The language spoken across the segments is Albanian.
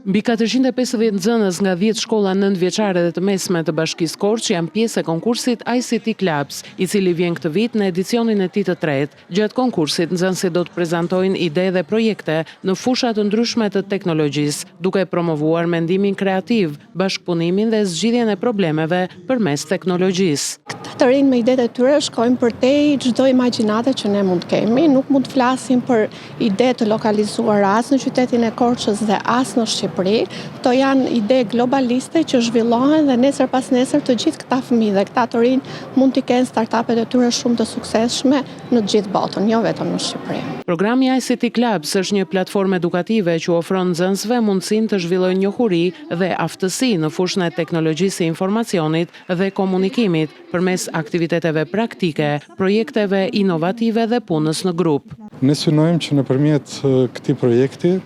Mbi 450 nxënës nga 10 shkolla nëntëvjeçare dhe të mesme të Bashkisë Korç janë pjesë e konkursit ICT Clubs, i cili vjen këtë vit në edicionin e tij të tretë. Gjatë konkursit, nxënësit do të prezantojnë ide dhe projekte në fusha të ndryshme të teknologjisë, duke promovuar mendimin kreativ, bashkëpunimin dhe zgjidhjen e problemeve përmes teknologjisë. Të rinë me idetë e tyre shkojnë përtej çdo imagjinate që ne mund të kemi, nuk mund të flasim për ide të lokalizuara as në qytetin e Korçës dhe as në Shqipëri. Këto janë ide globaliste që zhvillohen dhe nesër pas nesër të gjithë këta fëmijë dhe këta të rinj mund të kenë startupet e tyre shumë të suksesshme në të gjithë botën, jo vetëm në Shqipëri. Programi ICT Clubs është një platformë edukative që ofron nxënësve mundësinë të zhvillojnë njohuri dhe aftësi në fushën e teknologjisë së informacionit dhe komunikimit përmes aktiviteteve praktike, projekteve inovative dhe punës në grup. Ne synojmë që nëpërmjet këtij projekti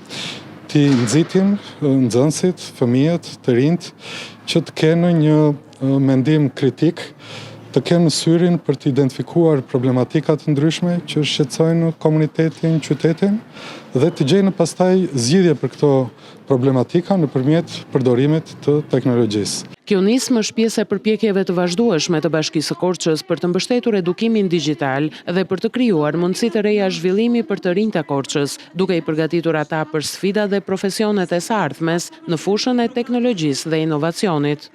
të nxitim nxënësit, fëmijët, të rinjt që të kenë një mendim kritik, të kenë syrin për të identifikuar problematika të ndryshme që shqetësojnë komunitetin, qytetin dhe të gjejnë pastaj zgjidhje për këto problematika nëpërmjet përdorimit të teknologjisë. Kjo nismë është pjesë e përpjekjeve të vazhdueshme të Bashkisë së Korçës për të mbështetur edukimin digjital dhe për të krijuar mundësi të reja zhvillimi për të rinjt e Korçës, duke i përgatitur ata për sfidat dhe profesionet e së ardhmes në fushën e teknologjisë dhe inovacionit.